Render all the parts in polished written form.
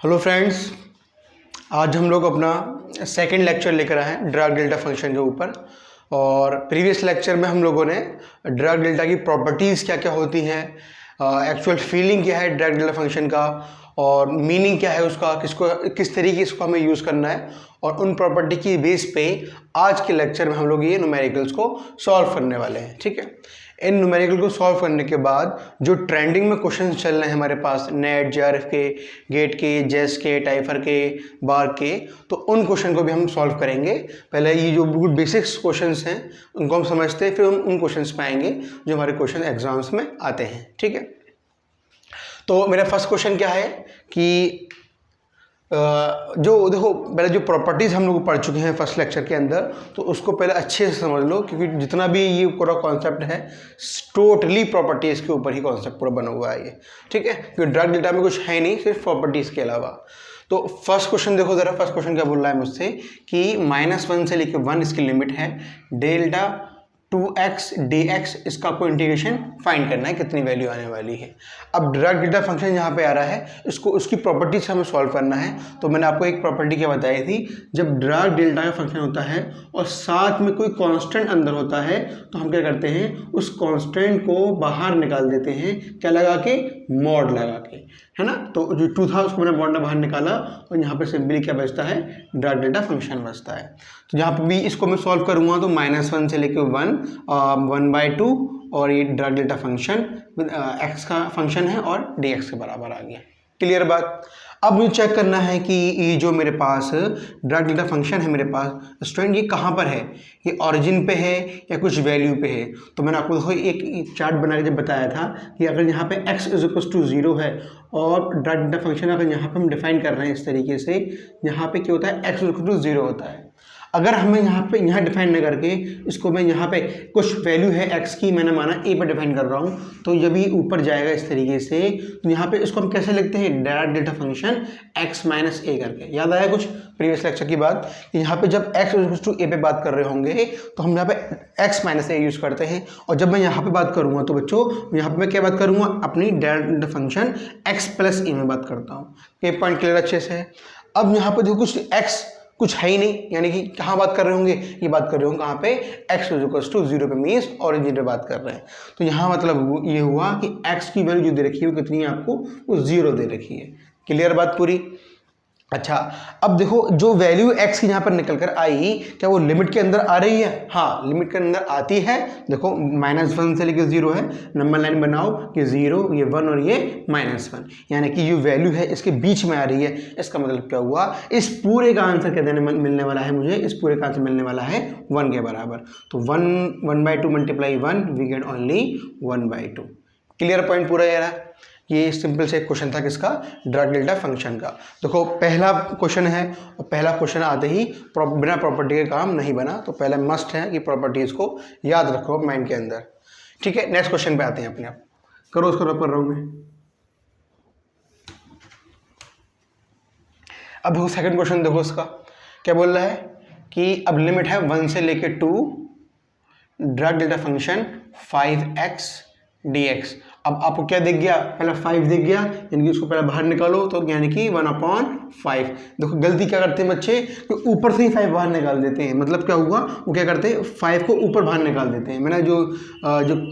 Hello friends, आज हम लोग अपना सेकंड लेक्चर लेकर आए हैं ड्रग डेल्टा फंक्शन के ऊपर। और प्रीवियस लेक्चर में हम लोगों ने ड्रग डेल्टा की प्रॉपर्टीज़ क्या क्या होती हैं, एक्चुअल फीलिंग क्या है ड्रग डेल्टा फंक्शन का, और मीनिंग क्या है उसका, किस तरीके इसको हमें यूज़ करना है, और उन प्रॉपर्टी की बेस पे आज के लेक्चर में हम लोग ये न्यूमेरिकल्स को सॉल्व करने वाले हैं। ठीक है, इन न्यूमेरिकल को सॉल्व करने के बाद जो ट्रेंडिंग में क्वेश्चंस चल रहे हैं हमारे पास नेट, जेआरएफ के, गेट के, जेस के, टाइफर के, बार के, तो उन क्वेश्चन को भी हम सॉल्व करेंगे। पहले ये जो बिल्कुल बेसिक्स क्वेश्चंस हैं उनको हम समझते हैं, फिर हम उन क्वेश्चंस पे आएंगे जो हमारे क्वेश्चन एग्जाम्स में आते हैं। ठीक है, तो मेरा फर्स्ट क्वेश्चन क्या है कि जो देखो पहले जो प्रॉपर्टीज़ हम लोग पढ़ चुके हैं फर्स्ट लेक्चर के अंदर, तो उसको पहले अच्छे से समझ लो, क्योंकि जितना भी ये पूरा कॉन्सेप्ट है टोटली प्रॉपर्टीज़ के ऊपर ही कॉन्सेप्ट पूरा बना हुआ है ये। ठीक है, क्योंकि ड्रग डेल्टा में कुछ है नहीं, सिर्फ प्रॉपर्टीज़ के अलावा। तो फर्स्ट क्वेश्चन देखो ज़रा, फर्स्ट क्वेश्चन क्या बोल रहा है मुझसे कि -1 से लेकर 1 इसकी लिमिट है, डेल्टा 2x dx इसका आपको इंटीग्रेशन फाइंड करना है, कितनी वैल्यू आने वाली है। अब ड्रग डेल्टा फंक्शन यहाँ पे आ रहा है, इसको उसकी प्रॉपर्टीज हमें सॉल्व करना है। तो मैंने आपको एक प्रॉपर्टी क्या बताई थी, जब ड्रग डेल्टा का फंक्शन होता है और साथ में कोई कांस्टेंट अंदर होता है तो हम क्या करते हैं, उस कांस्टेंट को बाहर निकाल देते हैं, क्या लगा के, मॉड लगा के, है ना। तो जो 2 था उसको मैंने मॉड बाहर निकाला और यहाँ पे सिंपली क्या बचता है, ड्रग डेल्टा फंक्शन बचता है। तो यहाँ पे भी इसको मैं सॉल्व करूँगा तो -1 से लेकर 1/2 और ये ड्रग डेल्टा फंक्शन x का फंक्शन है और dx के बराबर आ गया। क्लियर बात। अब मुझे चेक करना है कि ये जो मेरे पास ड्रग डेल्टा फंक्शन है मेरे पास स्टूडेंट, ये कहाँ पर है, ये ऑरिजिन पे है या कुछ वैल्यू पे है। तो मैंने आपको देखो एक चार्ट बना के जब बताया था कि अगर यहाँ पे x = 0 है और ड्रग डेल्टा फंक्शन अगर यहाँ पे हम डिफाइन कर रहे हैं इस तरीके से, यहाँ पे क्या होता है, x = 0 होता है। अगर हमें यहाँ डिफाइन न करके इसको मैं यहाँ पे कुछ वैल्यू है x की, मैंने माना a पर डिफाइन कर रहा हूँ, तो जब ये ऊपर जाएगा इस तरीके से, तो यहाँ पे इसको हम कैसे लिखते हैं, drug delta function x - a करके। याद आया कुछ प्रीवियस लेक्चर की बात कि यहाँ पे जब x = a पे बात कर रहे होंगे तो हम यहाँ पे x - a यूज़ करते हैं, और जब मैं यहाँ पे बात करूँगा तो बच्चों यहाँ पे मैं क्या बात करूँगा, अपनी drug delta function x + a में बात करता हूँ। ये पॉइंट क्लियर अच्छे से है। अब यहाँ पे देखो कुछ x कुछ है ही नहीं, यानी कि कहाँ बात कर रहे होंगे, ये बात कर रहे होंगे कहाँ पे, x = 0 पे, मीन्स ऑरिजिन पे बात कर रहे हैं। तो यहाँ मतलब ये हुआ कि x की वैल्यू जो दे रखी है वो कितनी है आपको, वो 0 दे रखी है। क्लियर बात पूरी। अच्छा, अब देखो जो वैल्यू x की यहाँ पर निकल कर आई, क्या वो लिमिट के अंदर आ रही है? हाँ, लिमिट के अंदर आती है। देखो -1 से लेकर 0 है, नंबर लाइन बनाओ कि 0, ये 1 और ये -1, यानी कि जो वैल्यू है इसके बीच में आ रही है। इसका मतलब क्या हुआ, इस पूरे का आंसर क्या देने मिलने वाला है मुझे, इस पूरे का आंसर मिलने वाला है 1 के बराबर। तो 1/2 × 1 we get only 1/2। Clear point पूरा यार। ये सिंपल से एक क्वेश्चन था किसका, ड्रग डेल्टा फंक्शन का। देखो पहला क्वेश्चन है और पहला क्वेश्चन आते ही बिना प्रॉपर्टी के काम नहीं बना, तो पहला मस्ट है कि प्रॉपर्टीज को याद रखो माइंड के अंदर। ठीक है, नेक्स्ट क्वेश्चन पे आते हैं अपने आप। करो उसको रब कर रहा हूँ मैं। अब देखो सेकंड क्वेश्चन, देखो उसका क्या बोल रहा है कि अब लिमिट है 1 से लेकर 2, drug delta function 5x dx। अब आपको क्या दिख गया, पहला 5 दिख गया, यानी कि उसको पहले बाहर निकालो, तो यानी कि 1/5। देखो गलती क्या करते हैं बच्चे, कि ऊपर से ही 5 बाहर निकाल देते हैं। मतलब क्या हुआ, वो क्या करते हैं, 5 को ऊपर बाहर निकाल देते हैं। मैंने जो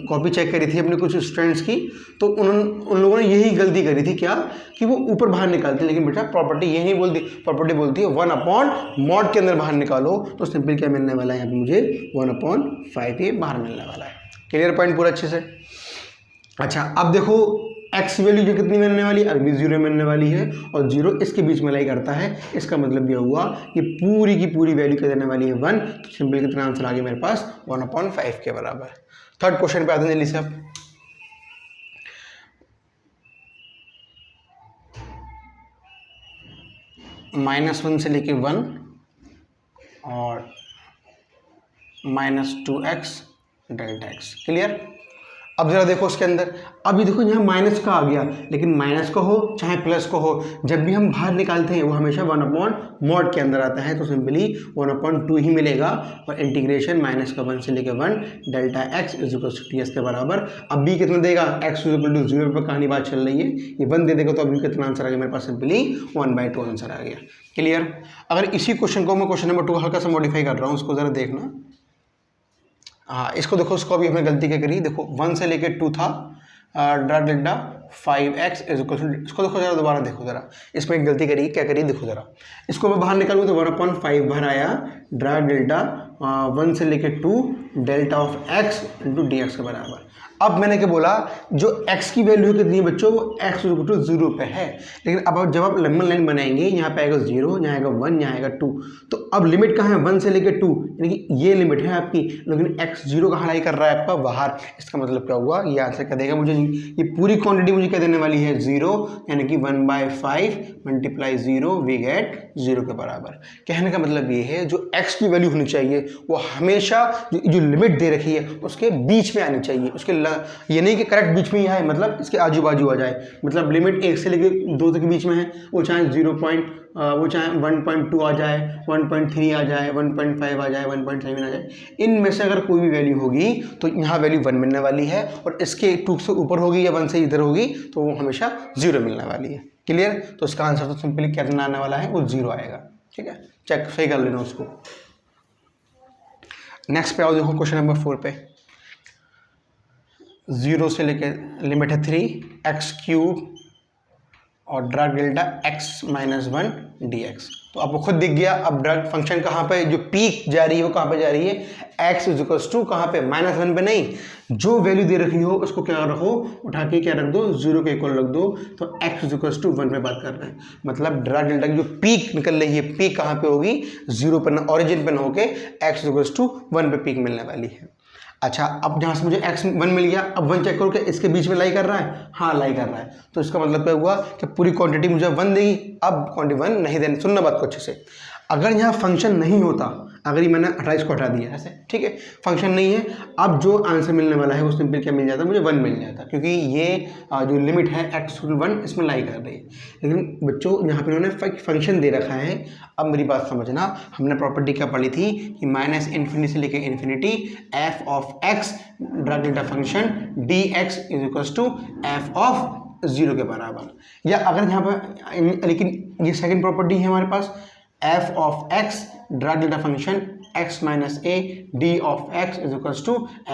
कॉपी चेक करी थी अपने कुछ स्टूडेंट्स की, तो उन लोगों ने यही गलती करी थी, क्या कि वो ऊपर बाहर निकालते हैं। लेकिन बेटा प्रॉपर्टी ये नहीं बोलती, प्रॉपर्टी बोलती है 1/mod के अंदर बाहर निकालो, तो सिंपल क्या मिलने वाला है यहाँ पे मुझे, 1/5 ये बाहर मिलने वाला है। क्लियर पॉइंट पूरा अच्छे से। अच्छा, अब देखो x वैल्यू जो कितनी मिलने वाली है, अभी 0 मिलने वाली है, और 0 इसके बीच में लाई करता है। इसका मतलब यह हुआ कि पूरी की पूरी वैल्यू क्या देने वाली है, 1। तो सिंपल कितना आंसर आ गया मेरे पास, 1/5 के बराबर। थर्ड क्वेश्चन पे आते हैं जल्दी से। अब -1 से लेके 1 और -2x डेल्टा x। क्लियर। अब जरा देखो उसके अंदर, अभी देखो यहाँ माइनस का आ गया, लेकिन माइनस का हो चाहे प्लस का हो, जब भी हम बाहर निकालते हैं वो हमेशा 1/mod के अंदर आता है, तो सिंपली 1/2 ही मिलेगा। और इंटीग्रेशन -1 से लेकर 1 डेल्टा x = ts के बराबर। अब b कितना देगा, x = 0 पर कहानी बात चल रही है, ये 1 दे देगा तो अभी कितना आंसर आ गया मेरे पास, सिंपली 1/2 आंसर आ गया। क्लियर। अगर इसी क्वेश्चन को मैं क्वेश्चन नंबर 2 हल्का सा मॉडिफाई कर रहा हूँ, उसको ज़रा देखना। हाँ, इसको देखो, उसको अभी हमने गलती क्या करी, देखो 1 से लेके 2 था, ड्रॉ डेल्टा 5x = इसको देखो जरा, दोबारा देखो जरा, इसमें एक गलती करी, क्या करी देखो जरा, इसको मैं बाहर निकालूँ तो 1/5 बाहर आया, ड्रॉ डेल्टा 1 से लेके 2 डेल्टा ऑफ x × dx के बराबर। अब मैंने क्या बोला, जो x की वैल्यू कितनी है बच्चों, वो x = 0 पे है, लेकिन अब जब आप लंबी लाइन बनाएंगे, यहाँ पे आएगा 0, यहाँ आएगा 1, यहाँ आएगा 2, तो अब लिमिट कहाँ है, 1 से लेकर 2, यानी कि ये लिमिट है आपकी, लेकिन x 0 कहाँ लाई कर रहा है आपका, बाहर। इसका मतलब क्या हुआ, ये आंसर क्या देगा मुझे, ये पूरी क्वांटिटी मुझे क्या देने वाली है, 0, यानी कि 1/5 × 0 वी गेट 0 के बराबर। कहने का मतलब ये है, जो x की वैल्यू होनी चाहिए वो हमेशा जो लिमिट दे रखी है उसके बीच में आनी चाहिए, उसके ये नहीं कि करेक्ट बीच में ही आए, मतलब इसके आजू बाजू आ जाए। मतलब लिमिट 1 से लेकर 2 तक के बीच में है, वो चाहे 1.2 आ जाए, 1.3 आ जाए, 1.5 आ जाए, 1.7 आ जाए, इनमें से अगर कोई भी वैल्यू होगी तो यहाँ वैल्यू 1 मिलने वाली है, और इसके 2 से ऊपर होगी या 1 से इधर होगी तो वो हमेशा 0 मिलने वाली है। क्लियर। तो इसका आंसर तो सिंपली कितना आने वाला है, वो 0 आएगा। ठीक है, चेक सही कर लेना उसको। नेक्स्ट पे आओ, देखो क्वेश्चन नंबर 4 पे, 0 से लेके लिमिट है 3x³ और ड्रग डेल्टा x - 1 dx। तो आपको खुद दिख गया, अब ड्रग फंक्शन कहाँ पे, जो पीक जा रही है वो कहाँ पे जा रही है, x = कहाँ पे, -1 पे नहीं, जो वैल्यू दे रखी हो उसको क्या रखो, उठा के क्या रख दो, 0 के इक्वल रख दो, तो x = 1 पे बात कर रहे हैं। मतलब ड्रग डेल्टा की जो पीक निकल रही है, पीक कहाँ पे होगी, 0 पर ना, ओरिजिन पे ना होके x = 1 पे पीक मिलने वाली है। अच्छा, अब जहाँ से मुझे x 1 मिल गया, अब 1 चेक करो कि इसके बीच में लाई कर रहा है, हाँ लाई कर रहा है, तो इसका मतलब क्या हुआ कि पूरी क्वांटिटी मुझे 1 देगी। अब क्वांटिटी 1 नहीं देनी, सुनना बात को अच्छे से, अगर यहाँ फंक्शन नहीं होता, अगर ये मैंने 28 को हटा दिया ऐसे, ठीक है, फंक्शन नहीं है, अब जो आंसर मिलने वाला है वो सिंपल क्या मिल जाता, मुझे 1 मिल जाता, क्योंकि ये जो लिमिट है x = 1 इसमें लाई कर रही है। लेकिन बच्चों यहाँ पे उन्होंने फंक्शन दे रखा है। अब मेरी बात समझना, हमने प्रॉपर्टी क्या पढ़ी थी कि -∞ से लेकर ∞ f(x) drug delta function dx = f(0) के बराबर। या अगर यहाँ पर, लेकिन ये सेकंड प्रॉपर्टी है हमारे पास, f(x) drug delta function x - a d(x) =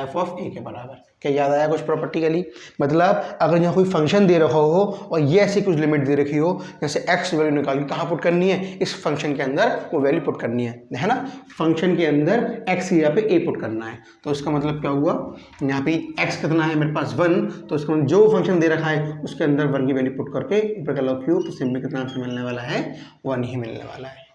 f(a) के बराबर। क्या याद आया कुछ प्रॉपर्टी के लिए? मतलब अगर यहाँ कोई फंक्शन दे रखा हो और ये ऐसी कुछ लिमिट दे रखी हो, जैसे x वैल्यू निकाल के कहाँ पुट करनी है, इस फंक्शन के अंदर वो वैल्यू पुट करनी है ना, फंक्शन के अंदर x की यहाँ पे a पुट करना है। तो इसका मतलब क्या हुआ, यहाँ पे x कितना है मेरे पास 1, तो इसका मतलब जो फंक्शन दे रखा है उसके अंदर 1 की वैल्यू पुट करके ऊपर का लॉग क्यूब, तो सिंपली कितना आंसर मिलने वाला है, 1 ही मिलने वाला है।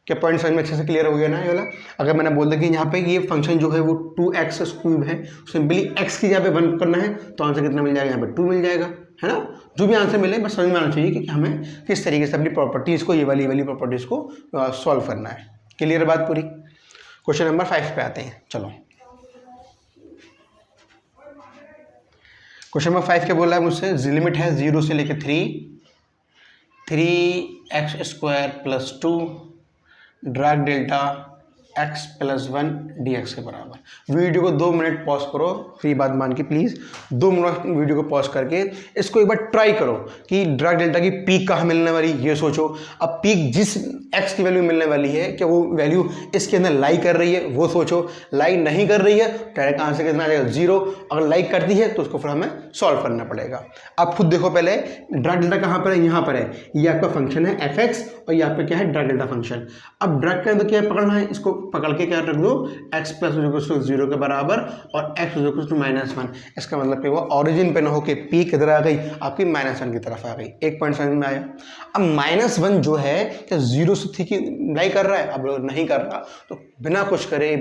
क्या पॉइंट समझ में अच्छे से क्लियर हो गया ना ये वाला? अगर मैंने बोल दिया कि यहाँ पे ये फंक्शन जो है वो 2x³ है, सिंपली x की जगह पे 1 करना है, तो आंसर कितना मिल जाएगा, यहाँ पे 2 मिल जाएगा, है ना। जो भी आंसर मिले बस समझ में आना चाहिए कि हमें किस तरीके से अपनी प्रॉपर्टीज़ को, ये वाली प्रॉपर्टीज़ को सॉल्व करना है। क्लियर बात पूरी? क्वेश्चन नंबर 5 पे आते हैं, चलो। क्वेश्चन नंबर 5 क्या बोला है मुझसे, लिमिट है 0 से लेकर 3x² + 2 drug delta x + 1 dx के बराबर। वीडियो को 2 मिनट पॉज करो, फिर बात मान के प्लीज़ 2 मिनट वीडियो को पॉज करके इसको एक बार ट्राई करो कि ड्रग डेल्टा की पीक कहाँ मिलने वाली, ये सोचो। अब पीक जिस x की वैल्यू मिलने वाली है, क्या वो वैल्यू इसके अंदर लाई कर रही है, वो सोचो। लाई नहीं कर रही है, डायरेक्ट आंसर कितना आ जाएगा, 0। अगर लाइक करती है तो उसको फिर हमें सॉल्व करना पड़ेगा। आप खुद देखो, पहले ड्रग डेल्टा कहाँ पर है, यहाँ पर है, ये आपका फंक्शन है f(x) और यहाँ पे क्या है, ड्रग डेल्टा फंक्शन। अब ड्रग के अंदर क्या पकड़ना है, इसको पकड़ के क्या रख दो, x + 0 के बराबर और x = -1। इसका मतलब कि वो ओरिजिन पे ना होके पी किधर आ गई, आपकी -1 की तरफ आ गई। एक पॉइंट समझ में आया? अब -1 जो है क्या 0 से थी कि नहीं कर रहा है, अब नहीं कर रहा, तो बिना कुछ करे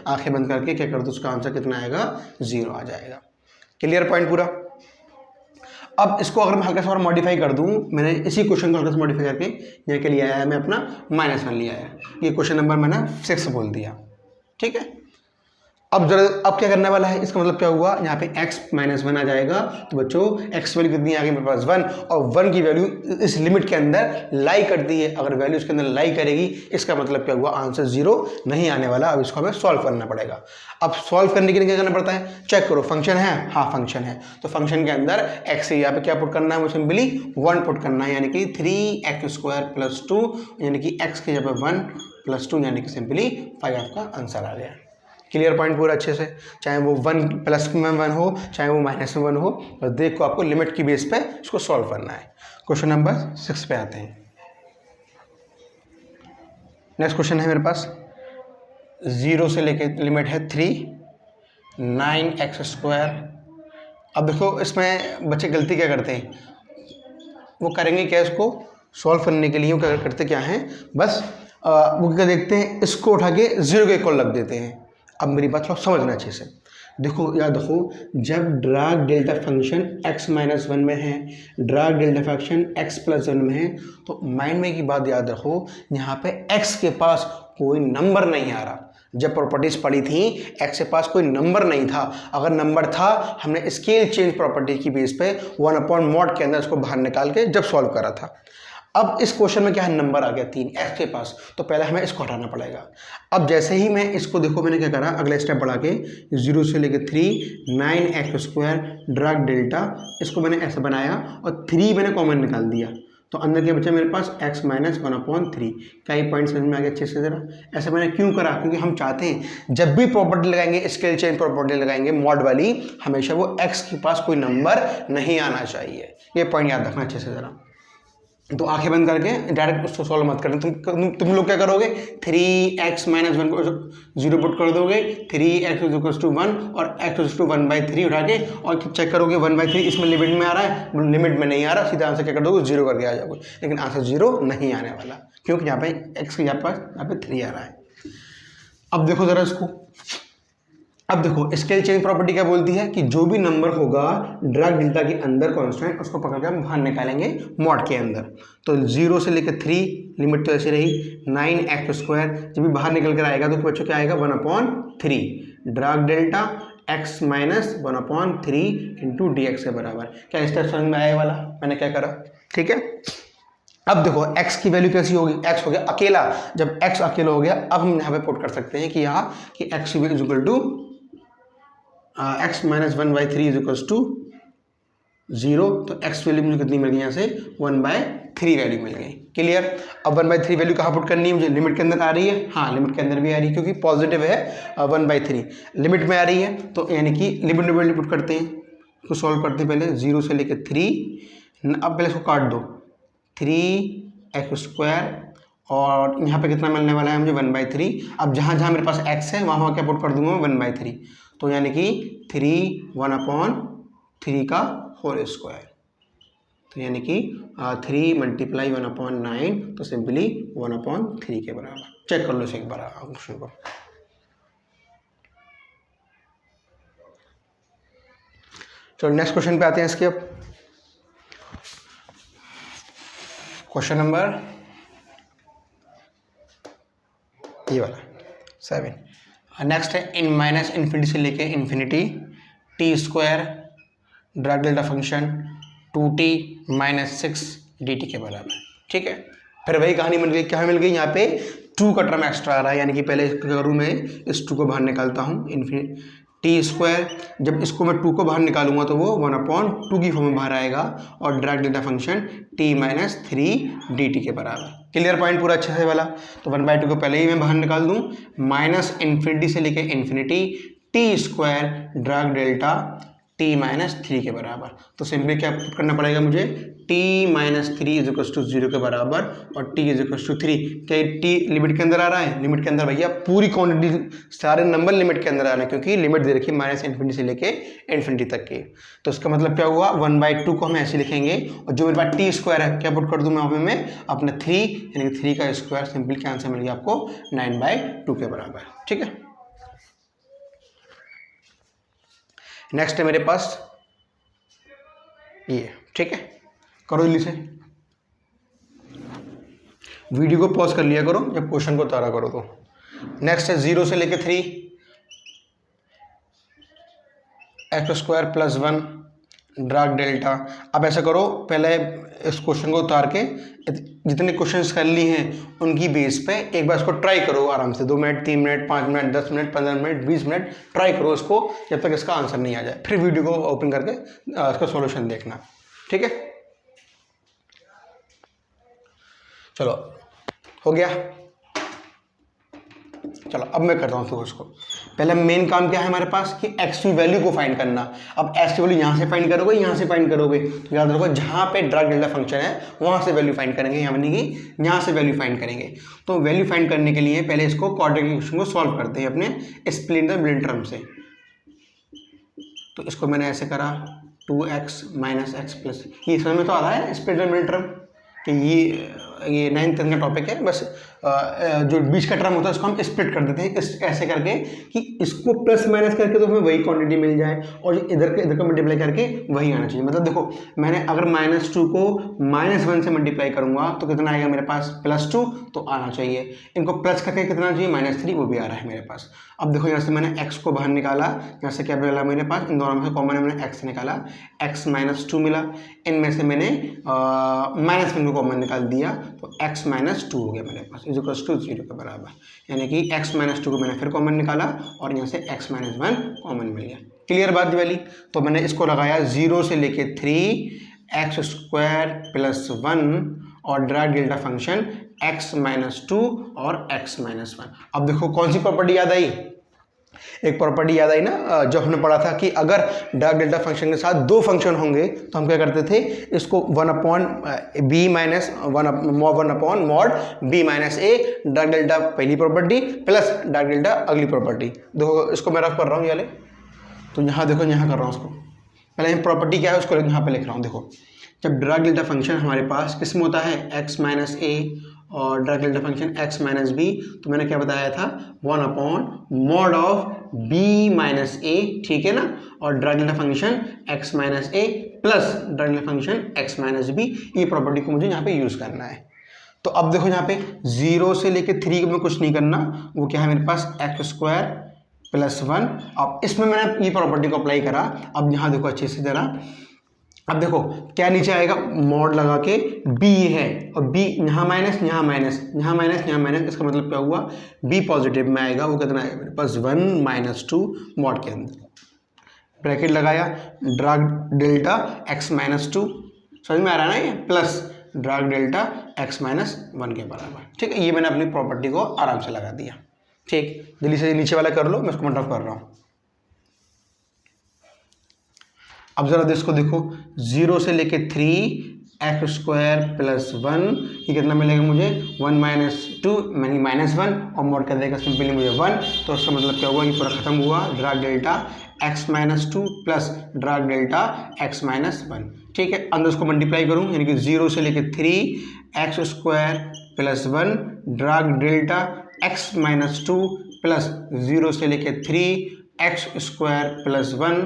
आंखें बंद करके क्या कर दो, उसका आंसर कितना आएगा, 0 आ जाएगा। क्लियर पॉइंट पूरा? अब इसको अगर मैं हल्का सा और मॉडिफाई कर दूं, मैंने इसी क्वेश्चन को हल्का सा मॉडिफाई करके यहाँ के लिए आया है, मैं अपना -1 लिया है। ये क्वेश्चन नंबर मैंने 6 बोल दिया, ठीक है। अब क्या करने वाला है, इसका मतलब क्या हुआ, यहाँ पे x माइनस 1 आ जाएगा। तो बच्चों x वैल्यू कितनी आ गई मेरे पास 1, और 1 की वैल्यू इस लिमिट के अंदर लाई करती है। अगर वैल्यू इसके अंदर लाई करेगी, इसका मतलब क्या हुआ, आंसर 0 नहीं आने वाला। अब इसको हमें सॉल्व करना पड़ेगा। अब सॉल्व करने के लिए क्या करना पड़ता है, चेक करो फंक्शन है, हाँ फंक्शन है। तो फंक्शन के अंदर x से यहाँ पे क्या पुट करना है, मुझे सिंपली 1 पुट करना है, यानी कि 3x² + 2, यानी कि x के यहाँ पे 1 + 2 यानी कि सिंपली 5 आपका आंसर आ गया। क्लियर पॉइंट पूरा अच्छे से, चाहे वो 1 + में 1 हो, चाहे वो माइनस में 1 हो, बस देखो आपको लिमिट की बेस पे इसको सॉल्व करना है। क्वेश्चन नंबर 6 पे आते हैं। नेक्स्ट क्वेश्चन है मेरे पास, 0 से लेके लिमिट है 3, 9x²। अब देखो इसमें बच्चे गलती क्या करते हैं, वो करेंगे क्या, इसको सॉल्व करने के लिए वो करते क्या हैं, बस वो क्या देखते हैं, इसको उठा के 0 के इक्वल रख देते हैं। अब मेरी बात थोड़ा समझना अच्छे से, देखो याद रखो, जब drag delta function x minus 1 में है, ड्रैग डेल्टा फंक्शन x + 1 में है, तो माइंड में की बात याद रखो, यहाँ पे x के पास कोई नंबर नहीं आ रहा। जब प्रॉपर्टीज पढ़ी थी, x के पास कोई नंबर नहीं था। अगर नंबर था, हमने स्केल चेंज प्रॉपर्टी की बेस पे 1/mod के अंदर इसको बाहर निकाल के जब सॉल्व करा था। अब इस क्वेश्चन में क्या है, नंबर आ गया 3 x के पास, तो पहले हमें इसको हटाना पड़ेगा। अब जैसे ही मैं इसको, देखो मैंने क्या करा, अगला स्टेप बढ़ा के 0 से लेके 3, 9x² ड्रैग डेल्टा, इसको मैंने ऐसे बनाया और 3 मैंने कॉमन निकाल दिया। तो अंदर क्या बचा मेरे पास, x - 1/3। क्या ये पॉइंट समझ में आ गया अच्छे से जरा? ऐसे मैंने क्यों करा, क्योंकि हम चाहते हैं जब भी प्रॉपर्टी लगाएंगे, स्केल चेंज प्रॉपर्टी लगाएंगे मॉड वाली, हमेशा वो x के पास कोई नंबर नहीं आना चाहिए। ये पॉइंट याद रखना अच्छे से जरा। तो आंखें बंद करके डायरेक्ट उसको सॉल्व मत करना। तुम लोग क्या करोगे, 3x - 1 को 0 पुट कर दोगे, 3x = 1 और x = 1/3 उठा के, और चेक करोगे 1/3 इसमें लिमिट में आ रहा है, लिमिट में नहीं आ रहा, सीधा आंसर क्या कर दोगे, 0 करके आ जाओगे। लेकिन आंसर 0 नहीं आने वाला, क्योंकि यहाँ पे x यहाँ पे 3 आ रहा है। अब देखो जरा इसको, अब देखो स्केल चेंज प्रॉपर्टी क्या बोलती है कि जो भी नंबर होगा ड्रैग डेल्टा के अंदर कांस्टेंट, उसको पकड़ के हम बाहर निकालेंगे मॉड के अंदर। तो 0 से लेकर 3 लिमिट तो ऐसे रही, 9x² जब भी बाहर निकल कर आएगा तो बच्चों क्या आएगा, 1/3 ड्रैग डेल्टा x - 1/3 × dx के बराबर। क्या इस तरह समझ में आया वाला मैंने क्या करा, ठीक है। अब देखो x की वैल्यू कैसी होगी, x हो गया अकेला, जब x अकेला हो गया, अब हम यहाँ पे पुट कर सकते हैं कि यहाँ कि x = x - 1/3 = 0। तो x वैल्यू मुझे कितनी मिल गई, यहाँ से 1/3 वैल्यू मिल गई। क्लियर। अब 1/3 वैल्यू कहाँ पुट करनी है मुझे, लिमिट के अंदर आ रही है, हाँ लिमिट के अंदर भी आ रही है, क्योंकि पॉजिटिव है 1/3 लिमिट में आ रही है। तो यानी कि लिमिट में वैल्यू पुट करते हैं, इसको सॉल्व करते हैं पहले 0 से लेकर 3। अब पहले इसको काट दो, 3x² और यहाँ पे कितना मिलने वाला है मुझे, 1/3। अब जहाँ जहाँ मेरे पास x है वहाँ क्या पुट कर दूंगा मैं, 1/3। तो यानी कि 3 1/3 का होल स्क्वायर, तो यानी कि 3 × 1/9, तो सिंपली 1/3 के बराबर। चेक कर लो इसे एक बार क्वेश्चन को। चलो नेक्स्ट क्वेश्चन पे आते हैं इसके। अब क्वेश्चन नंबर ये वाला 7। नेक्स्ट है -∞ से लेके infinity t² drag delta function 2t - 6 dt के बराबर, ठीक है। फिर वही कहानी मिल गई, क्या मिल गई, यहाँ पे 2 का टर्म एक्स्ट्रा आ रहा है, यानी कि पहले करूँ मैं इस 2 को बाहर निकालता हूँ, इन्फिनिटी t², जब इसको मैं 2 को बाहर निकालूंगा तो वो 1/2 की फॉर्म में बाहर आएगा, और drag delta function t - 3 dt के बराबर। क्लियर पॉइंट पूरा अच्छे से वाला। तो 1/2 को पहले ही मैं बाहर निकाल दूं, -∞ से लेके infinity t² drag delta t - 3 के बराबर। तो सिंपली क्या करना पड़ेगा मुझे, t - 3 = 0 के बराबर और t = 3। क्या t लिमिट के अंदर आ रहा है, लिमिट के अंदर भैया पूरी क्वांटिटी सारे नंबर लिमिट के अंदर आ रहे हैं, क्योंकि लिमिट दे रखी है -∞ से लेके इन्फिनिटी तक की। तो इसका मतलब क्या हुआ, 1/2 को हम ऐसे लिखेंगे, और जो मेरे पास t² है क्या पुट कर दूं मैं वहाँ पे, मैं अपना 3 यानी कि 3 का स्क्वायर, सिंपल क्या आंसर मिल गया आपको 9/2 के बराबर, ठीक है। नेक्स्ट है मेरे पास ये, ठीक है। करो जल्दी से, वीडियो को पॉज कर लिया करो जब क्वेश्चन को उतारा करो तो। नेक्स्ट है 0 से लेके 3, x square plus 1 drag delta. अब ऐसा करो, पहले इस क्वेश्चन को उतार के जितने क्वेश्चंस कर ली हैं उनकी बेस पे एक बार इसको ट्राई करो आराम से, 2 minute 3 minute 5 minute 10 minute 15 minute 20 minute try करो इसको, जब तक इसका आंसर नहीं आ जाए। फिर वीडियो को ओपन करके इसका सॉल्यूशन देखना, ठीक है। चलो हो गया। चलो अब मैं करता हूँ उसको। पहले मेन काम क्या है हमारे पास कि एक्स की वैल्यू को फाइंड करना। अब एक्स की वैल्यू यहाँ से फाइंड करोगे, यहाँ से फाइंड करोगे, तो याद रखो जहाँ पे ड्रैग डेल्टा फंक्शन है वहाँ से वैल्यू फाइंड करेंगे, यानी कि यहाँ से वैल्यू फाइंड करेंगे। तो वैल्यू फाइंड करने के लिए पहले इसको क्वाड्रेटिक इक्वेशन को सॉल्व करते हैं अपने स्प्लिट द मिडिल टर्म से। तो इसको मैंने ऐसे करा 2x माइनस एक्स प्लस, ये समझ में तो आ रहा है स्प्लिट द मिडिल टर्म कि ये 9th का टॉपिक है। बस जो बीच का टर्म होता है उसको हम स्प्लिट कर देते हैं ऐसे करके कि इसको प्लस माइनस करके तो हमें वही क्वांटिटी मिल जाए, और इधर का मल्टीप्लाई करके वही आना चाहिए। मतलब देखो मैंने अगर -2 को -1 से मल्टीप्लाई करूंगा तो कितना आएगा मेरे पास, +2, तो आना चाहिए। इनको प्लस करके कितना चाहिए, -3, वो भी आ रहा है मेरे पास। अब देखो यहाँ से मैंने x को बाहर निकाला, यहाँ से क्या मिला मेरे पास, इन दोनों में से कॉमन है, मैंने x निकाला, x -2 मिला। इनमें से मैंने -1 को कॉमन निकाल दिया, तो x -2 हो गया मेरे पास, इक्वल्स टू 0 के बराबर। यानी कि x -2 को मैंने फिर कॉमन निकाला और यहाँ से x -1 कॉमन मिल गया। क्लियर बात वाली। तो मैंने इसको लगाया 0 से लेके 3 x स्क्वायर प्लस 1 और ड्रैग डेल्टा फंक्शन x -2 और x -1। अब देखो कौन सी प्रॉपर्टी याद आई, एक प्रॉपर्टी याद आई ना जो हमने पढ़ा था कि अगर ड्रैग डेल्टा फंक्शन के साथ दो फंक्शन होंगे तो हम क्या करते थे, इसको 1/b minus 1/mod b minus a, drag delta पहली प्रॉपर्टी प्लस ड्रैग डेल्टा अगली प्रॉपर्टी। देखो इसको मैं रफ कर रहा हूँ ये, तो यहाँ देखो यहाँ कर रहा हूँ उसको, पहले प्रॉपर्टी क्या है उसको यहाँ पे लिख रहा हूँ। देखो जब ड्रैग डेल्टा फंक्शन हमारे पास किस में होता है, x माइनस a और drag delta function x minus b, तो मैंने क्या बताया था 1/mod of b minus a, ठीक है ना, और drag delta function x minus a plus drag delta function x minus b, ये प्रॉपर्टी को मुझे यहाँ पे यूज़ करना है। तो अब देखो यहाँ पे 0 से लेके 3 में कुछ नहीं करना, वो क्या है मेरे पास x स्क्वायर प्लस 1। अब इसमें मैंने ये प्रॉपर्टी को अप्लाई करा। अब यहाँ देखो अच्छे से जरा, अब देखो क्या नीचे आएगा, मॉड लगा के b है और b यहाँ माइनस यहाँ माइनस यहाँ माइनस यहाँ माइनस, इसका मतलब क्या हुआ, b पॉजिटिव में आएगा, वो कितना आएगा मेरे पास 1 - 2 मॉड के अंदर, ब्रैकेट लगाया, ड्रैग डेल्टा x -2, समझ में आ रहा है ना, ये प्लस ड्रैग डेल्टा x -1 के बराबर, ठीक है। ये मैंने अपनी प्रॉपर्टी को आराम से लगा दिया, ठीक। जल्दी से नीचे वाला कर लो, मैं इसको मल्टीप्लाई कर रहा हूँ। अब जरा इसको देखो, 0 से लेके 3 x स्क्वायर प्लस 1, ये कितना मिलेगा मुझे, 1 - 2 यानी -1, और मोड कर देगा सिंपली मुझे 1। तो इसका मतलब क्या हुआ, ये पूरा खत्म हुआ, drag delta x -2 plus drag delta x -1, ठीक है। अंदर उसको मल्टीप्लाई करूँ, यानी कि 0 से लेके 3 x square plus 1 drag delta x -2 plus 0 से लेके 3 x square plus 1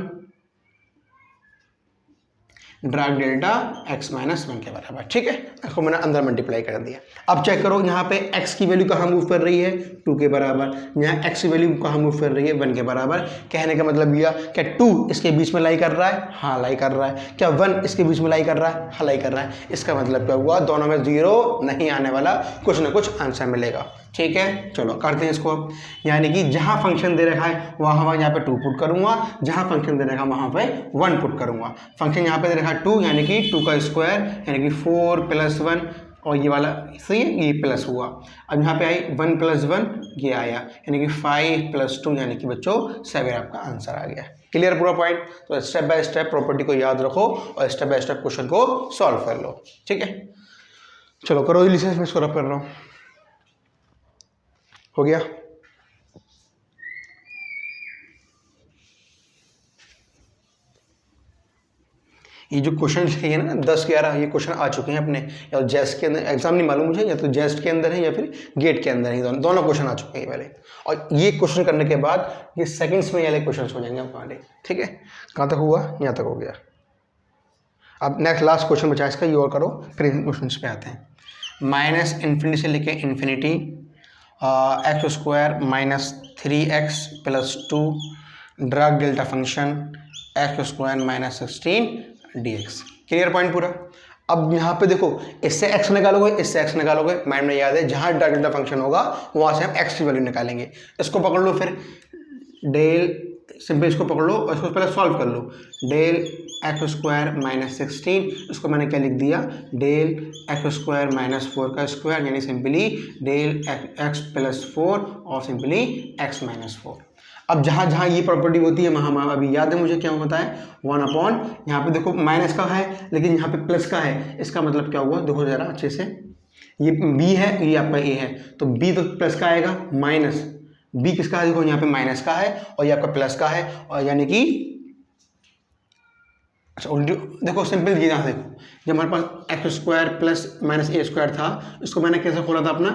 drag delta x -1 के बराबर, ठीक है। इसको मैंने अंदर मल्टीप्लाई कर दिया। अब चेक करो यहाँ पे x की वैल्यू कहाँ मूव कर रही है, 2 के बराबर, यहाँ x की वैल्यू कहाँ मूव कर रही है, 1 के बराबर। कहने का मतलब यह क्या 2 इसके बीच में लाई कर रहा है, हाँ लाई कर रहा है, क्या 1 इसके बीच में लाई कर रहा है, हाँ लाई कर रहा है। इसका मतलब क्या हुआ, दोनों में 0 नहीं आने वाला, कुछ ना कुछ आंसर मिलेगा, ठीक है। चलो करते हैं इसको अब, यानी कि जहाँ फंक्शन दे रखा है वहाँ यहाँ पे 2 पुट करूँगा, जहाँ फंक्शन दे रखा है वहाँ पे 1 पुट करूँगा। फंक्शन यहाँ पे दे रखा है 2, यानी कि 2 का स्क्वायर यानी कि 4 + 1, और ये वाला सही है, ये प्लस हुआ। अब यहाँ पे आई 1 + 1, ये आया, यानी कि 5 + 2 यानी कि बच्चों 7 आपका आंसर आ गया। क्लियर पूरा पॉइंट। तो स्टेप बाय स्टेप प्रॉपर्टी को याद रखो और स्टेप बाय स्टेप क्वेश्चन को सॉल्व कर लो, ठीक है। चलो करो जल्दी से, मैं इसको रब कर रहा हूँ, हो गया। ये जो क्वेश्चन है ना 10-11, ये क्वेश्चन आ चुके हैं अपने, या जेस्ट के अंदर, एग्जाम नहीं मालूम मुझे, या तो जेस्ट के अंदर है या फिर गेट के अंदर है, दोनों क्वेश्चन आ चुके हैं पहले। और ये क्वेश्चन करने के बाद ये सेकंड्स में वाले क्वेश्चन हो जाएंगे हमारे, ठीक है। कहाँ तक हुआ, यहाँ तक हो गया। अब नेक्स्ट लास्ट क्वेश्चन बचा इसका, ये और करो, फिर इन क्वेश्चन पे आते हैं। -∞ से लेके infinity, x square -3x + 2 drag delta function x square minus 16 dx। Clear point पूरा। अब यहाँ पे देखो, इससे x निकालोगे, इससे x निकालोगे, माइंड में याद है जहाँ ड्रैग डेल्टा फंक्शन होगा वहाँ से हम x की वैल्यू निकालेंगे। इसको पकड़ लो फिर, डेल सिंपल इसको पकड़ लो और इसको पहले सॉल्व कर लो। डेल एक्स स्क्वायर माइनस 16, इसको मैंने क्या लिख दिया, डेल एक्स स्क्वायर माइनस 4 का स्क्वायर, यानी सिंपली डेल एक्स प्लस 4 और सिंपली एक्स माइनस 4। अब जहाँ जहाँ ये प्रॉपर्टी होती है वहाँ अभी याद है मुझे क्या होता है, 1/, यहाँ पे देखो माइनस का है लेकिन यहाँ पे प्लस का है, इसका मतलब क्या हुआ, देखो ज़रा अच्छे से, ये b है, ये आपका a है, तो b तो प्लस का आएगा, माइनस b किसका है, देखो यहाँ पे माइनस का है और ये आपका प्लस का है, और यानी कि अच्छा उल्टी देखो, सिंपल चीज़ यहाँ देखो, जब हमारे पास एक्स स्क्वायर प्लस माइनस ए स्क्वायर था, इसको मैंने कैसे खोला था अपना,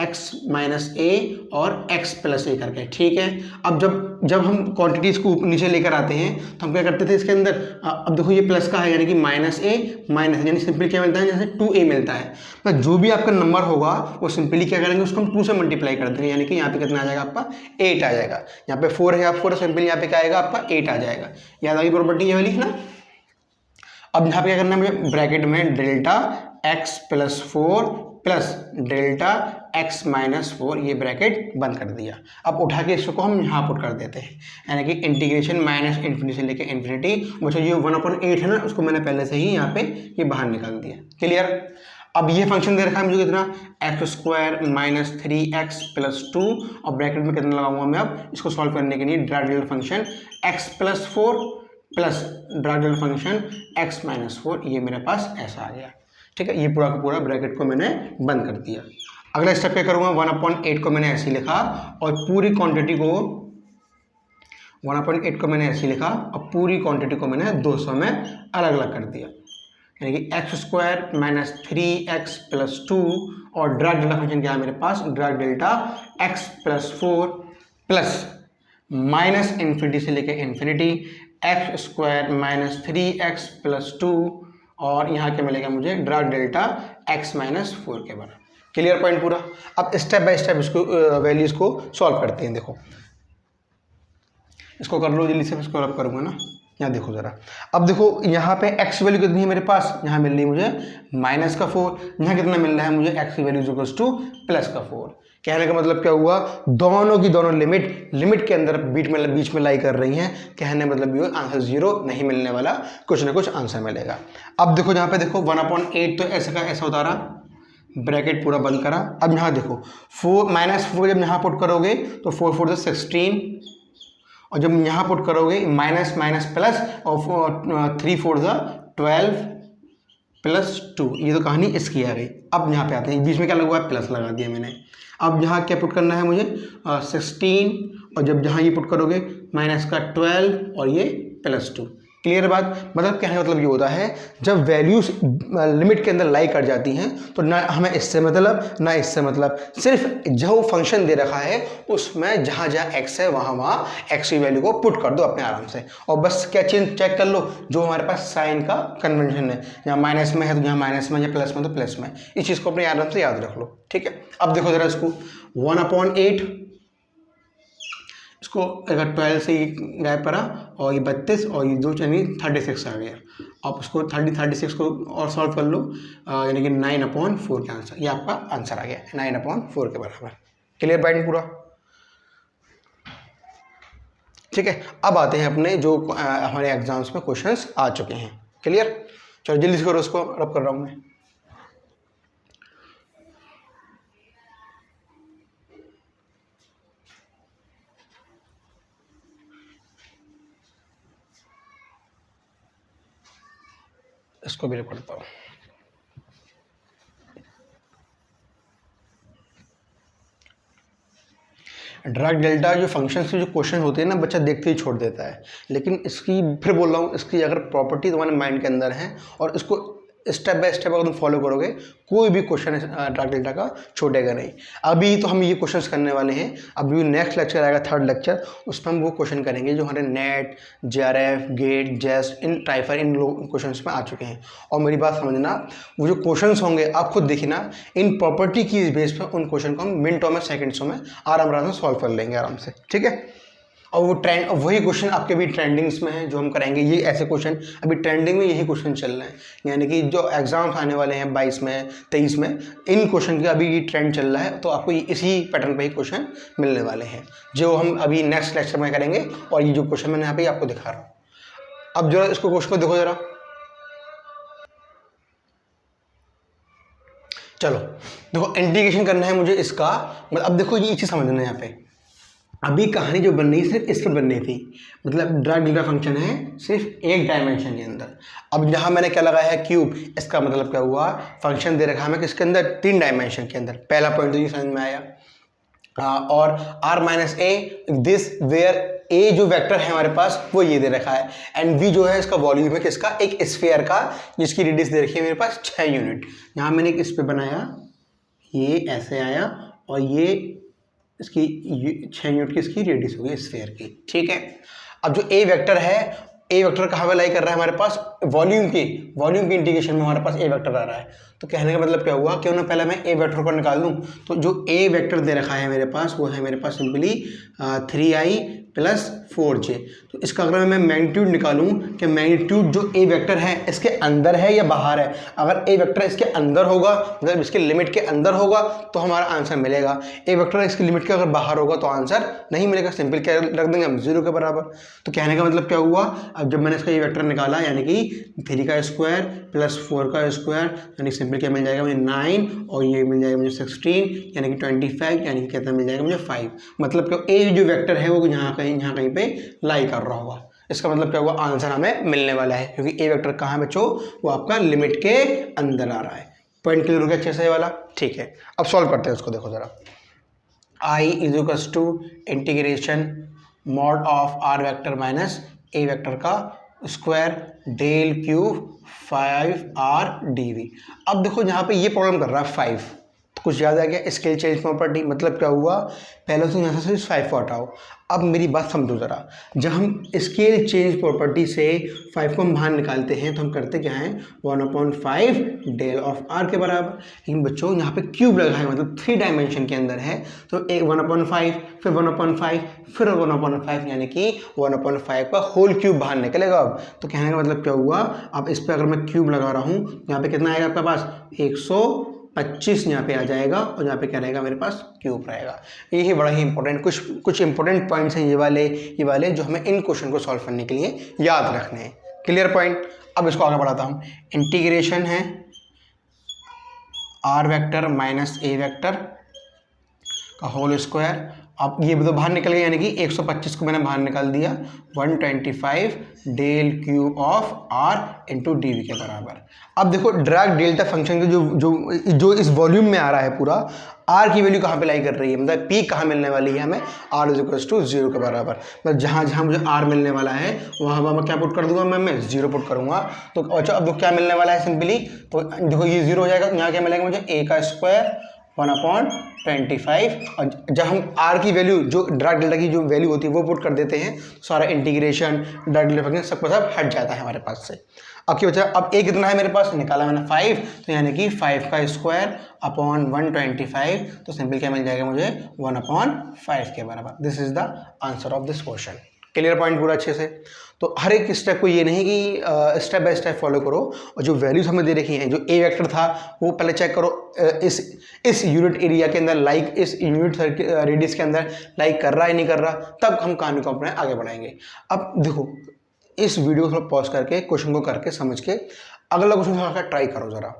एक्स माइनस ए और एक्स प्लस ए करके, ठीक है। अब जब हम क्वांटिटीज़ को नीचे लेकर आते हैं तो हम क्या करते थे इसके अंदर, अब देखो ये प्लस का है यानी कि माइनस ए माइनस, यानी सिंपली क्या मिलता है, जैसे 2a मिलता है, तो जो भी आपका नंबर होगा वो सिंपली क्या करेंगे, उसको हम 2 से मल्टीप्लाई कर देंगे, यानी कि यहाँ पे कितना आ जाएगा आपका 8 आ जाएगा। यहाँ पे 4 है, आप 4 सिंपली यहाँ पे क्या आएगा आपका 8 आ जाएगा। याद आ गई प्रॉपर्टी ये वाली ना। अब यहाँ पे क्या करना है मुझे, ब्रैकेट में delta x plus 4 plus delta x minus 4, ये ब्रैकेट बंद कर दिया। अब उठा के इसको हम यहाँ पुट कर देते हैं, यानी कि इंटीग्रेशन माइनस इन्फिनिटी से लेके इन्फिनिटी, मुझे ये 1/8 है ना, उसको मैंने पहले से ही यहाँ पे ये बाहर निकाल दिया। क्लियर। अब ये फंक्शन दे रखा है मुझे कितना, x square minus 3x plus 2, और ब्रैकेट में कितना लगाऊंगा मैं, अब इसको सॉल्व करने के लिए drag delta function x plus 4 plus drag delta function x minus 4, ये मेरे पास ऐसा आ गया। ठीक है, ये पूरा का पूरा ब्रैकेट को मैंने बंद कर दिया। अगला स्टेप क्या करूँगा, 1/8 को मैंने ऐसे लिखा और पूरी क्वांटिटी को 1/8 को मैंने ऐसे लिखा और पूरी क्वांटिटी को मैंने 200 में अलग अलग कर दिया, यानी कि x square minus 3x plus 2, और ड्रैग डेल्टा फंक्शन क्या है मेरे पास, ड्रैग delta x plus 4 plus minus infinity से लेके infinity x square minus 3x plus 2, और यहाँ क्या मिलेगा मुझे, ड्रैग डेल्टा x माइनस 4 के बराबर। क्लियर पॉइंट पूरा। अब स्टेप बाय स्टेप इसको वैल्यूज़ को सॉल्व करते हैं। देखो इसको कर लो जल्दी से, इसको सॉल्व करूँगा ना। यहाँ देखो ज़रा, अब देखो यहाँ पे x वैल्यू कितनी है मेरे पास, यहाँ मिल रही है मुझे माइनस का 4, यहाँ कितना मिल रहा है मुझे, x की वैल्यू इक्वल्स टू प्लस का 4। कहने का मतलब क्या हुआ, दोनों की दोनों लिमिट के अंदर बीच में लाई कर रही हैं। कहने का मतलब ये आंसर 0 नहीं मिलने वाला, कुछ ना कुछ आंसर मिलेगा। अब देखो यहाँ पे देखो 1/8 तो ऐसा का ऐसा उतारा, ब्रैकेट पूरा बंद करा। अब यहाँ देखो 4 माइनस 4 जब यहाँ पुट करोगे तो 4 4 16, और जब यहाँ पुट करोगे माइनस माइनस प्लस और 3 4 12 प्लस 2, ये तो कहानी इसकी आ गई। अब यहाँ पे आते हैं, बीच में क्या लगा हुआ है, प्लस लगा दिया मैंने। अब यहाँ क्या पुट करना है मुझे, 16, और जब जहाँ ये पुट करोगे माइनस का 12 और ये प्लस 2। क्लियर बात। मतलब कहने का मतलब ये होता है, जब वैल्यूज लिमिट के अंदर लाई कर जाती हैं तो ना हमें इससे मतलब ना इससे मतलब, सिर्फ जो फंक्शन दे रखा है उसमें जहाँ जहाँ x है वहाँ x की वैल्यू को पुट कर दो अपने आराम से, और बस क्या चीज़ चेक कर लो, जो हमारे पास साइन का कन्वेंशन है, यहाँ माइनस में है तो यहाँ माइनस में, या प्लस में तो प्लस में, इस चीज़ को अपने आराम से याद रख लो। ठीक है। अब देखो ज़रा इसको 1/8, इसको अगर 12 से गायब करा और ये 32 और ये 2 यानी 36 आ गया। आप उसको 36 को और सॉल्व कर लो, यानी कि 9/4 का आंसर, ये आपका आंसर आ गया 9/4 के बराबर। क्लियर पॉइंट पूरा। ठीक है, अब आते हैं अपने जो हमारे एग्जाम्स में क्वेश्चंस आ चुके हैं। क्लियर, चलो जल्दी से करो, उसको रब कर रहा हूँ मैं। इसको भी पढ़ता हूँ। ड्रैग डेल्टा जो फंक्शन के जो क्वेश्चन होते हैं ना, बच्चा देखते ही छोड़ देता है, लेकिन इसकी फिर बोल रहा हूँ, इसकी अगर प्रॉपर्टी तुम्हारे माइंड के अंदर है और इसको स्टेप बाय स्टेप अगर तुम फॉलो करोगे, कोई भी क्वेश्चन ड्रैग डेल्टा का छूटेगा नहीं। अभी तो हम ये क्वेश्चंस करने वाले हैं, अभी नेक्स्ट लेक्चर आएगा 3rd लेक्चर, उसमें हम वो क्वेश्चन करेंगे जो हमारे नेट, JRF, गेट, जेस, इन टाइफर इन क्वेश्चंस में आ चुके हैं। और मेरी बात समझना, वो जो क्वेश्चंस होंगे आप खुद देखना, इन प्रॉपर्टी की बेस पर उन क्वेश्चन को हम मिनटों में सेकेंड्सों में आराम से सॉल्व कर लेंगे आराम से। ठीक है, और वो ट्रेंड, वही क्वेश्चन आपके भी ट्रेंडिंग्स में है जो हम कराएंगे। ये ऐसे क्वेश्चन अभी ट्रेंडिंग में यही क्वेश्चन चल रहे हैं, यानी कि जो एग्जाम्स आने वाले हैं 22 में 23 में, इन क्वेश्चन का अभी ये ट्रेंड चल रहा है, तो आपको इसी पैटर्न पे ही क्वेश्चन मिलने वाले हैं जो हम अभी नेक्स्ट लेक्चर में करेंगे। और ये जो क्वेश्चन मैंने यहाँ पे आपको दिखा रहा हूँ, अब जरा इसको क्वेश्चन को देखो जरा। चलो देखो, इंटीग्रेशन करना है मुझे इसका, मतलब अब देखो ये चीज़ समझना है यहाँ पे। अभी कहानी जो बन रही सिर्फ इस पर बननी थी, मतलब ड्रैग डेल्टा फंक्शन है सिर्फ एक डायमेंशन के अंदर। अब यहाँ मैंने क्या लगाया है, क्यूब, इसका मतलब क्या हुआ, फंक्शन दे रखा है हमें किसके अंदर, 3 डायमेंशन के अंदर। पहला पॉइंट तो ये समझ में आया। और r minus a, this where a जो वेक्टर है हमारे पास वो ये दे रखा है, एंड v जो है इसका वॉल्यूम है किसका, एक स्फीयर का, जिसकी रेडियस दे रखी है मेरे पास 6 यूनिट। यहाँ मैंने एक इस पे बनाया, ये ऐसे आया, और ये इसकी 6 यूनिट की इसकी रेडियस होगी स्फीयर की, ठीक है। अब जो ए वेक्टर है, ए वेक्टर कहाँ पे लाई कर रहा है हमारे पास, वॉल्यूम की इंटीग्रेशन में हमारे पास ए वेक्टर आ रहा है। तो कहने का मतलब क्या हुआ, क्यों ना पहले मैं ए वेक्टर को निकाल दूं। तो जो ए वेक्टर दे रखा है मेरे पास वो है मेरे पास सिंपली 3i + 4j। तो इसका अगर मैं मैग्नीट्यूड निकालूं कि मैग्नीट्यूड जो ए वेक्टर है इसके अंदर है या बाहर है, अगर ए वेक्टर इसके अंदर होगा, मतलब इसके लिमिट के अंदर होगा तो हमारा आंसर मिलेगा। ए वेक्टर इसकी लिमिट के अगर बाहर होगा तो आंसर नहीं मिलेगा, सिंपल क्या रख देंगे हम, 0 के बराबर। तो कहने का मतलब क्या हुआ, अब जब मैंने इसका ये वेक्टर निकाला, यानी कि 3 का स्क्वायर + 4 का स्क्वायर, यानी सिंपल क्या मिल जाएगा मुझे 9, और ये मिल जाएगा मुझे 16, यानी कि 25, यानी कि कितना मिल जाएगा मुझे 5। मतलब कि ए जो वेक्टर है वो यहाँ कहीं पे लाई कर रहा होगा। इसका मतलब क्या हुआ, आंसर हमें मिलने वाला है, क्योंकि ए वेक्टर कहाँ है बच्चों, वो आपका लिमिट के अंदर आ रहा है। पॉइंट क्लियर हो गया अच्छे से वाला, ठीक है। अब सॉल्व करते हैं उसको, देखो जरा। i = integration mod of r vector minus a vector का square del cube 5r dv। अब देखो यहाँ पे ये प्रॉब्लम कर रहा है 5, तो कुछ याद आ गया, स्केल चेंज प्रॉपर्टी। मतलब क्या हुआ, पहले तो यहाँ से 5 को हटाओ। अब मेरी बात समझो ज़रा, जब हम स्केल चेंज प्रॉपर्टी से 5 को हम बाहर निकालते हैं तो हम करते क्या हैं, 1/5 डेल ऑफ r के बराबर। लेकिन बच्चों यहाँ पे क्यूब लगा है, मतलब 3 डायमेंशन के अंदर है, तो एक 1/5 फिर 1/5 फिर 1/5, यानी कि 1/5 का होल क्यूब बाहर निकलेगा। अब तो कहने का मतलब क्या हुआ, अब इस पर अगर मैं क्यूब लगा रहा हूँ, यहाँ पे कितना आएगा आपके पास, 125 यहाँ पे आ जाएगा, और यहाँ पे क्या रहेगा मेरे पास, क्यूब रहेगा। यही बड़ा ही इंपॉर्टेंट, कुछ इंपॉर्टेंट पॉइंट्स हैं ये वाले जो हमें इन क्वेश्चन को सॉल्व करने के लिए याद रखने हैं। Clear point. अब इसको आगे बढ़ाता हूँ। इंटीग्रेशन है r vector minus a vector का होल स्क्वायर। अब ये तो बाहर निकल गया, यानी कि 125 को मैंने बाहर निकाल दिया, 125 del cube of r into d v के बराबर। अब देखो ड्रैग डेल्टा फंक्शन के जो इस वॉल्यूम में आ रहा है पूरा, r की वैल्यू कहाँ पे लाई कर रही है, मतलब p कहाँ मिलने वाली है हमें, r = 0 के बराबर। मतलब जहाँ जहाँ मुझे r मिलने वाला है वहाँ मैं क्या पुट कर दूंगा, मैं 0 पुट करूँगा। तो अच्छा, अब क्या मिलने वाला है सिंपली, तो देखो ये 0 हो जाएगा, यहाँ क्या मिलेगा मुझे, a का स्क्वायर 1/25। और जब हम r की वैल्यू, जो ड्रैग डेल्टा की जो वैल्यू होती है वो पुट कर देते हैं, सारा इंटीग्रेशन ड्रैग डेल्टा फंक्शन सब हट जाता है हमारे पास से। अब क्या बचा, अब a कितना है मेरे पास, निकाला मैंने 5, तो यानी कि 5 का स्क्वायर अपॉन 125, तो सिंपल क्या मिल जाएगा मुझे, 1/5 के बराबर। This is the answer of this question. Clear point पूरा अच्छे से। तो हर एक स्टेप को ये नहीं कि स्टेप बाय स्टेप फॉलो करो, और जो वैल्यूज हमें दे रखी हैं, जो ए वेक्टर था वो पहले चेक करो इस यूनिट एरिया के अंदर, लाइक इस यूनिट रेडियस के अंदर लाइक कर रहा है नहीं कर रहा, तब हम कहानी को अपने आगे बढ़ाएंगे। अब देखो इस वीडियो को थोड़ा पॉज करके क्वेश्चन को करके समझ के अगला क्वेश्चन थोड़ा ट्राई करो ज़रा।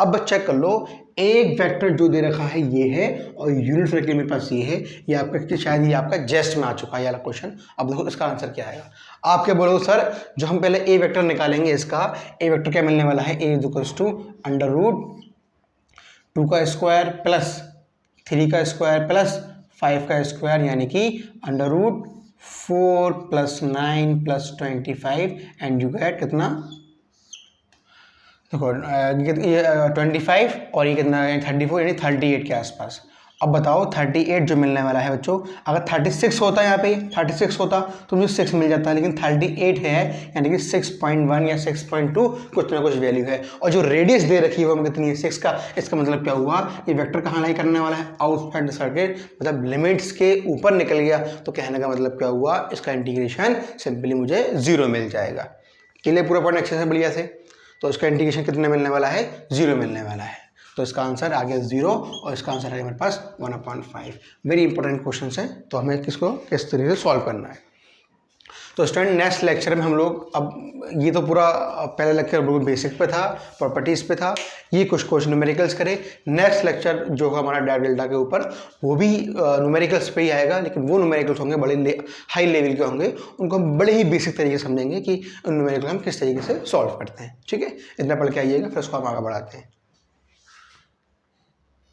अब बस चेक कर लो, एक वेक्टर जो दे रखा है ये है, और यूनिट वेक्टर मेरे पास ये है, ये आपका शायद ये आपका जेस्ट में आ चुका है ये वाला क्वेश्चन। अब देखो इसका आंसर क्या आएगा। आप क्या बोलोगे सर, जो हम पहले ए वेक्टर निकालेंगे, इसका ए वेक्टर क्या मिलने वाला है, a = √2 का स्क्वायर प्लस 3 का स्क्वायर प्लस 5 का स्क्वायर, यानी कि √4 + 9 + 25, एंड यू गेट कितना, देखो ये 25 और ये कितना 34, यानी 38 के आसपास। अब बताओ 38 जो मिलने वाला है बच्चों, अगर 36 होता है यहाँ पे 36 होता तो मुझे 6 मिल जाता है, लेकिन 38 है यानी कि 6.1 या 6.2 कुछ ना कुछ वैल्यू है। और जो रेडियस दे रखी है वो हमें कितनी है 6 का। इसका मतलब क्या हुआ, ये वेक्टर कहाँ लाई करने वाला है, आउटसाइड द सर्किल, मतलब लिमिट्स के ऊपर निकल गया। तो कहने का मतलब क्या हुआ, इसका इंटीग्रेशन सिंपली मुझे 0 मिल जाएगा। क्लियर पूरा पॉइंट अच्छे से बढ़िया से। तो इसका इंटीग्रेशन कितने मिलने वाला है, 0 मिलने वाला है। तो इसका आंसर आ गया 0 और इसका आंसर है हमारे पास 1/5। वेरी इंपॉर्टेंट क्वेश्चन है, तो हमें किसको किस तरीके से सॉल्व करना है। तो स्टूडेंट नेक्स्ट लेक्चर में हम लोग, अब ये तो पूरा पहला लेक्चर बिल्कुल बेसिक पे था, प्रॉपर्टीज़ पे था, ये कुछ न्यूमेरिकल्स करे। नेक्स्ट लेक्चर जो हमारा ड्रैग डेल्टा के ऊपर, वो भी न्यूमेरिकल्स पे ही आएगा, लेकिन वो न्यूमेरिकल्स होंगे बड़े हाई लेवल के होंगे, उनको हम बड़े ही बेसिक तरीके से समझेंगे कि न्यूमेरिकल हम किस तरीके से सॉल्व करते हैं। ठीक है, इतना पढ़ के आइएगा, फिर उसको हम आगे बढ़ाते हैं।